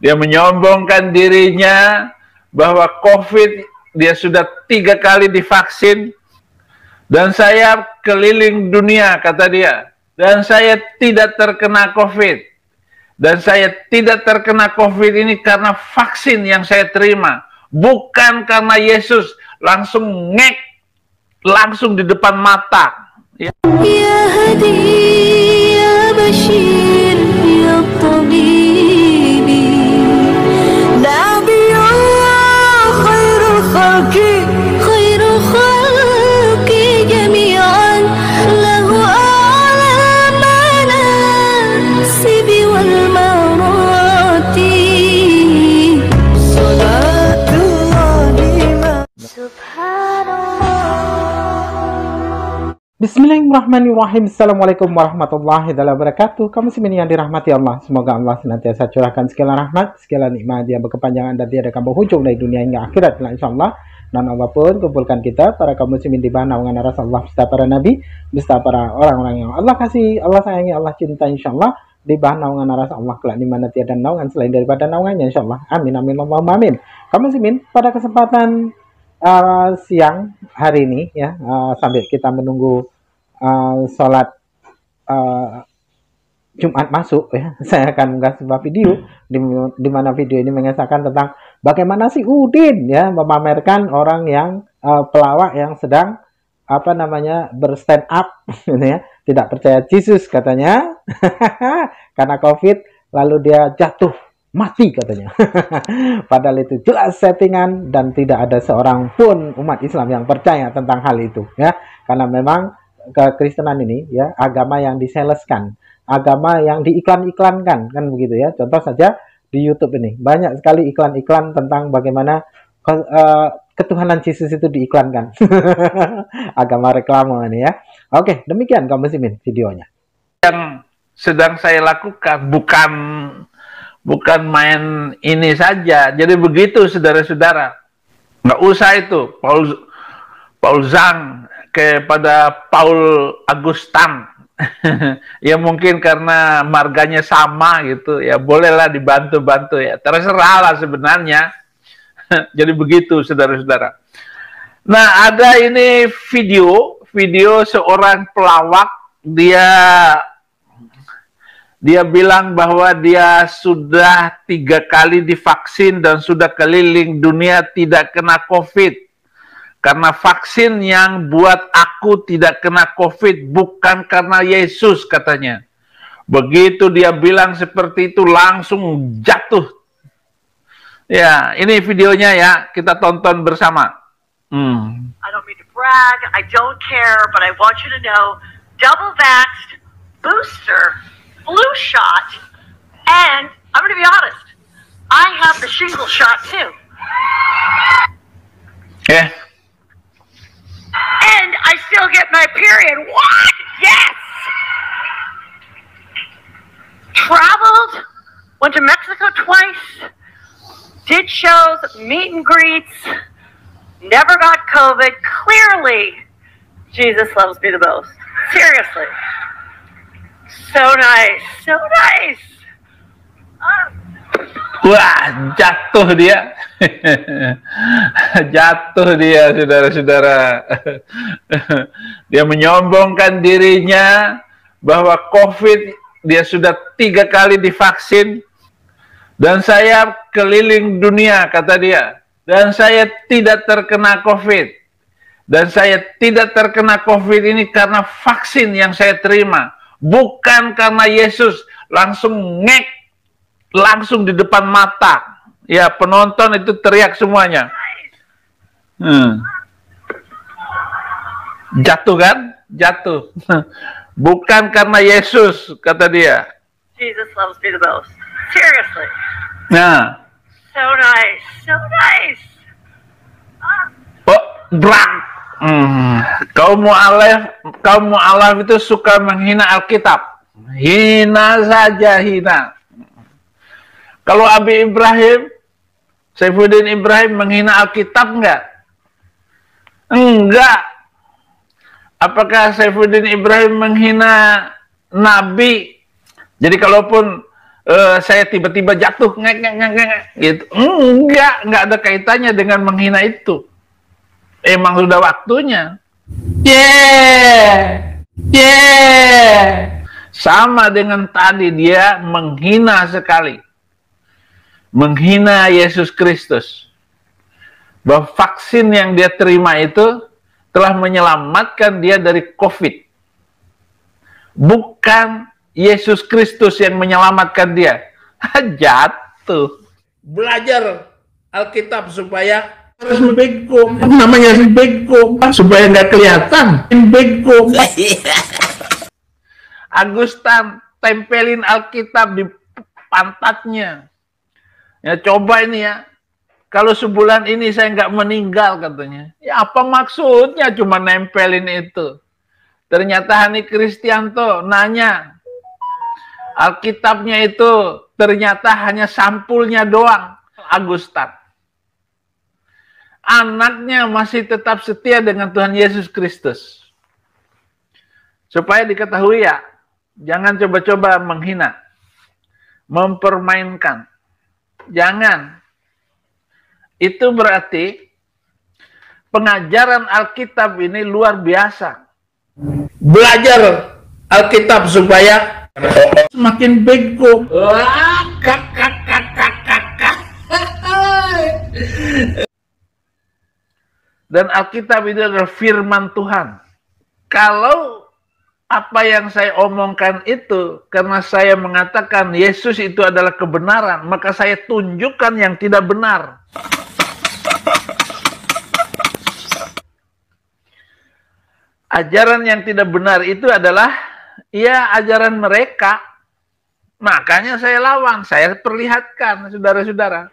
Dia menyombongkan dirinya bahwa COVID dia sudah 3 kali divaksin, dan saya keliling dunia, kata dia, dan saya tidak terkena COVID. Dan saya tidak terkena COVID ini karena vaksin yang saya terima, bukan karena Yesus. Langsung ngek, langsung di depan mata. Ya. Ya hadi, ya bashir, ya tabibi, Nabiullah khairul khalqi, khairul khalqi jami'an, lahu a'la manasibi wal marati, salatullahi subhanallah. Bismillahirrahmanirrahim. Assalamualaikum warahmatullahi wabarakatuh. Kaum muslimin yang dirahmati Allah, semoga Allah senantiasa curahkan segala rahmat, segala nikmat yang berkepanjangan dan tiada akan berhujung dari dunia hingga akhirat, insyaallah. Dan Allah pun kumpulkan kita para kaum muslimin di bawah naungan Rasulullah, beserta para nabi, beserta para orang-orang yang Allah kasih, Allah sayangi, Allah cinta, insyaallah, di bawah naungan Rasulullah kelak di mana tiada naungan selain daripada naungannya, insyaallah. Amin amin Allahumma amin. Kaum muslimin, pada kesempatan siang hari ini ya, sambil kita menunggu sholat Jumat masuk ya, saya akan mengunggah sebuah video di mana video ini mengisahkan tentang bagaimana si Udin ya memamerkan orang yang pelawak yang sedang berstand up gitu ya, tidak percaya Yesus katanya karena COVID, lalu dia jatuh mati katanya. Padahal itu jelas settingan dan tidak ada seorang pun umat Islam yang percaya tentang hal itu ya, karena memang kekristenan ini ya agama yang disaleskan, agama yang diiklan-iklankan kan begitu ya. Contoh saja di YouTube ini banyak sekali iklan-iklan tentang bagaimana ketuhanan Yesus itu diiklankan. Agama reklame ini ya. Oke, demikian kaum muslimin videonya. Yang sedang saya lakukan bukan main ini saja. Jadi begitu saudara-saudara. Nggak usah itu Paul Zhang kepada Paul Augustan. Ya mungkin karena marganya sama gitu ya, bolehlah dibantu-bantu ya. Terserah lah sebenarnya. Jadi begitu saudara-saudara. Nah, ada ini video seorang pelawak, dia bilang bahwa dia sudah 3 kali divaksin dan sudah keliling dunia tidak kena COVID. Karena vaksin yang buat aku tidak kena COVID, bukan karena Yesus katanya. Begitu dia bilang seperti itu, langsung jatuh. Ya, ini videonya ya, kita tonton bersama. I don't mean to brag, I don't care, but I want you to know, double vaxxed, booster, flu shot, and I'm going to be honest, I have the shingle shot too. Yeah. And I still get my period. What? Yes! Traveled, went to Mexico twice, did shows, meet and greets, never got COVID. Clearly, Jesus loves me the most. Seriously. So nice, so nice. Wah, jatuh dia. Jatuh dia, saudara-saudara. Dia menyombongkan dirinya bahwa COVID dia sudah 3 kali divaksin, dan saya keliling dunia, kata dia, dan saya tidak terkena COVID. Dan saya tidak terkena COVID ini karena vaksin yang saya terima, bukan karena Yesus. Langsung ngek, langsung di depan mata. Ya, penonton itu teriak semuanya. Jatuh kan? Jatuh. Bukan karena Yesus, kata dia. Jesus loves me the most. Seriously. Nah. So nice, so nice. Oh, brak. Kaum mu'alaf itu suka menghina Alkitab. Hina saja, hina. Kalau Abi Ibrahim, Saifuddin Ibrahim menghina Alkitab enggak? Enggak. Apakah Saifuddin Ibrahim menghina Nabi? Jadi kalaupun saya tiba-tiba jatuh gitu. Enggak ada kaitannya dengan menghina itu. Emang sudah waktunya. Sama dengan tadi, dia menghina sekali. Menghina Yesus Kristus. Bahwa vaksin yang dia terima itu telah menyelamatkan dia dari COVID. Bukan Yesus Kristus yang menyelamatkan dia. Jatuh. Belajar Alkitab supaya harus bego. Namanya bego supaya nggak kelihatan. Bego. Agustan tempelin Alkitab di pantatnya. Ya coba ini ya. Kalau sebulan ini saya nggak meninggal katanya. Ya apa maksudnya cuma nempelin itu? Ternyata Hani Kristianto nanya. Alkitabnya itu ternyata hanya sampulnya doang. Agustan. Anaknya masih tetap setia dengan Tuhan Yesus Kristus. Supaya diketahui ya, jangan coba-coba menghina, mempermainkan. Jangan. Itu berarti pengajaran Alkitab ini luar biasa. Belajar Alkitab supaya semakin bego. Dan Alkitab itu adalah firman Tuhan. Kalau apa yang saya omongkan itu, karena saya mengatakan Yesus itu adalah kebenaran, maka saya tunjukkan yang tidak benar. Ajaran yang tidak benar itu adalah, ya ajaran mereka. Makanya saya lawan, saya perlihatkan, saudara-saudara.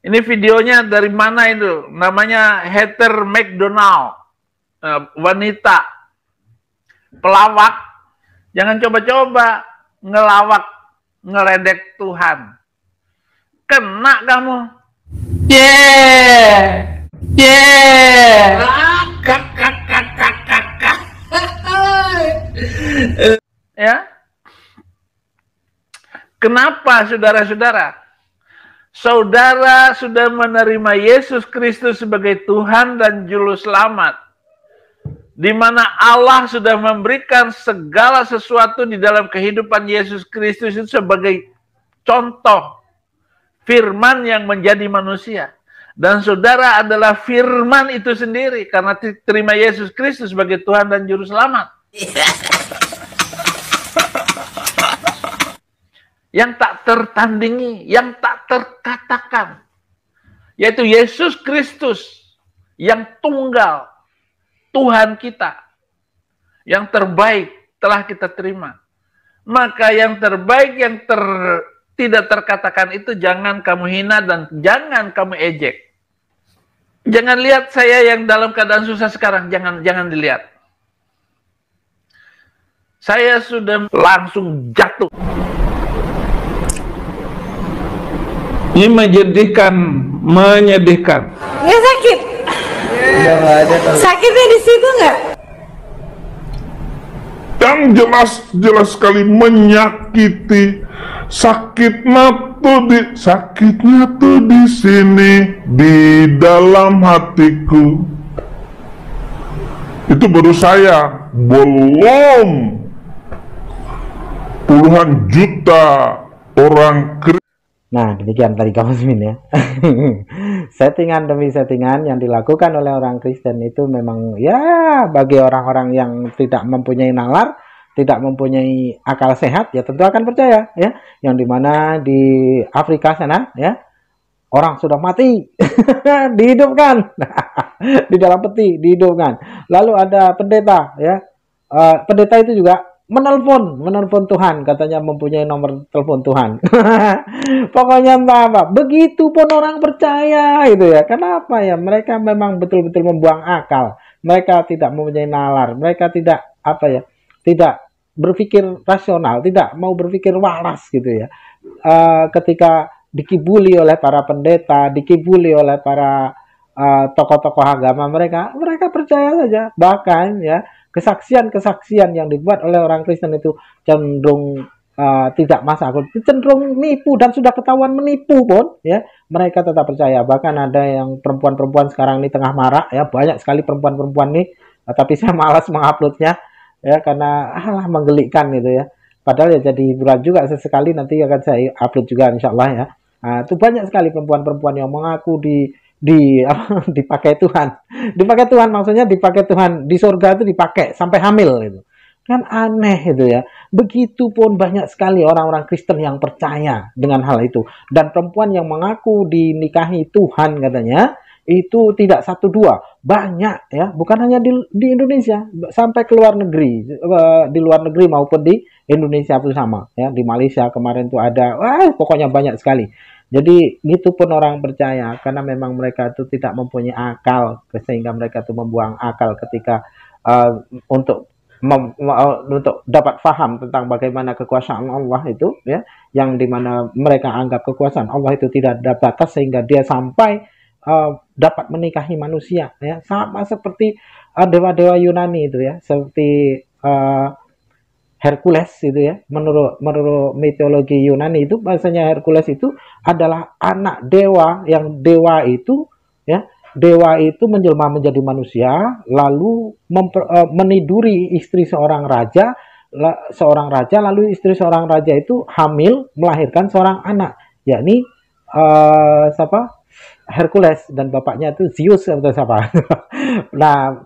Ini videonya dari mana itu? Namanya Heather McDonald, wanita pelawak. Jangan coba-coba ngelawak, ngeledek Tuhan. Kena kamu. Ya. Kenapa saudara-saudara? Saudara sudah menerima Yesus Kristus sebagai Tuhan dan Juru Selamat, di mana Allah sudah memberikan segala sesuatu di dalam kehidupan Yesus Kristus itu sebagai contoh firman yang menjadi manusia. Dan saudara adalah firman itu sendiri karena terima Yesus Kristus sebagai Tuhan dan Juru Selamat. Yang tak tertandingi, yang tak terkatakan, yaitu Yesus Kristus yang tunggal, Tuhan kita, yang terbaik telah kita terima. Maka yang terbaik, yang tidak terkatakan itu jangan kamu hina dan jangan kamu ejek. Jangan lihat saya yang dalam keadaan susah sekarang, jangan dilihat. Saya sudah langsung jatuh. Ini menyedihkan. Nggak sakit? Sakitnya di situ nggak? Yang jelas sekali menyakiti. Sakitnya tuh di sini, di dalam hatiku. Itu baru saya, belum puluhan juta orang Kristen. Nah, demikian tadi Kak Musmin ya. Settingan demi settingan yang dilakukan oleh orang Kristen itu memang ya bagi orang-orang yang tidak mempunyai nalar, tidak mempunyai akal sehat, ya tentu akan percaya ya. Yang dimana di Afrika sana ya, orang sudah mati dihidupkan di dalam peti, dihidupkan. Lalu ada pendeta ya, pendeta itu juga menelpon Tuhan, katanya mempunyai nomor telepon Tuhan. Pokoknya entah apa, begitu pun orang percaya itu ya. Kenapa ya? Mereka memang betul-betul membuang akal. Mereka tidak mempunyai nalar, mereka tidak tidak berpikir rasional, tidak mau berpikir waras gitu ya. Ketika dikibuli oleh para pendeta, dikibuli oleh para tokoh-tokoh agama, mereka percaya saja. Bahkan ya kesaksian yang dibuat oleh orang Kristen itu cenderung tidak masa akut, cenderung nipu dan sudah ketahuan menipu pun ya mereka tetap percaya. Bahkan ada yang perempuan-perempuan sekarang ini tengah marak ya, banyak sekali perempuan-perempuan nih, tapi saya malas menguploadnya ya karena menggelikan gitu ya. Padahal ya jadi hiburan juga, sesekali nanti akan saya upload juga insya Allah ya. Itu banyak sekali perempuan-perempuan yang mengaku dipakai Tuhan. Dipakai Tuhan maksudnya dipakai Tuhan di surga itu dipakai sampai hamil gitu. Kan aneh itu ya. Begitupun banyak sekali orang-orang Kristen yang percaya dengan hal itu. Dan perempuan yang mengaku dinikahi Tuhan katanya itu tidak satu dua, banyak ya, bukan hanya di Indonesia, sampai ke luar negeri, di luar negeri maupun di Indonesia pun sama ya. Di Malaysia kemarin tuh ada, pokoknya banyak sekali. Jadi gitu pun orang percaya karena memang mereka itu tidak mempunyai akal, sehingga mereka itu membuang akal ketika untuk dapat paham tentang bagaimana kekuasaan Allah itu ya, yang dimana mereka anggap kekuasaan Allah itu tidak ada batas sehingga dia sampai dapat menikahi manusia ya, sama seperti dewa-dewa Yunani itu ya, seperti Hercules itu ya. Menurut mitologi Yunani itu bahasanya Hercules itu adalah anak dewa, yang dewa itu ya, dewa itu menjelma menjadi manusia lalu meniduri istri seorang raja, lalu istri seorang raja itu hamil melahirkan seorang anak, yakni siapa? Hercules, dan bapaknya itu Zeus atau siapa. Nah,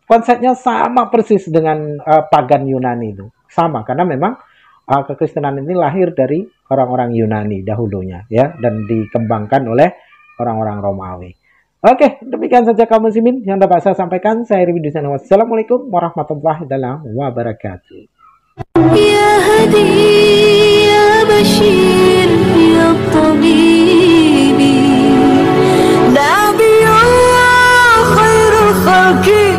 konsepnya sama persis dengan pagan Yunani itu. Sama, karena memang kekristenan ini lahir dari orang-orang Yunani dahulunya ya, dan dikembangkan oleh orang-orang Romawi. Oke, demikian saja kaum muslimin yang dapat saya sampaikan. Saya Riwi Dusana. Wassalamualaikum warahmatullahi wabarakatuh. Ya Hadi, ya Bashir, ya Tabibi, Nabi Allah khairul khalqi.